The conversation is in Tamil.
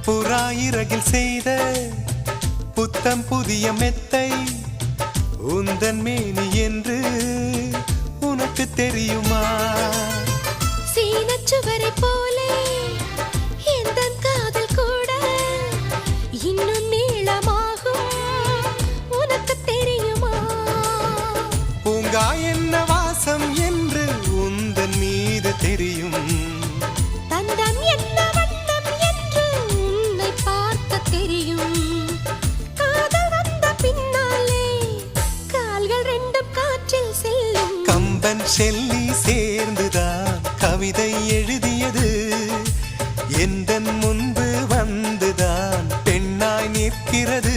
புறாயிரகில் செய்த புத்தம் புதிய மெத்தை உந்தன் மேனி என்று உனக்கு தெரியுமா? சீனச்சுவரை போலே எந்தன் காதல் கூட இன்னும் நீளமாகும் உனக்கு தெரியுமா? பூங்கா என்ன வாசம் என்று உந்தன் மீது தெரியும். தந்தம் என்ன வண்ணம் என்று உன்னை பார்க்க தெரியும். காதல் வந்த பின்னாலே கால்கள் ரெண்டும் காற்றில் செல்லும். கம்பன் ஷெல்லி சேர்ந்துதான் கவிதை எழுதியது. எந்தன் முன்பு வந்துதான் பெண்ணாய் நிற்கிறது.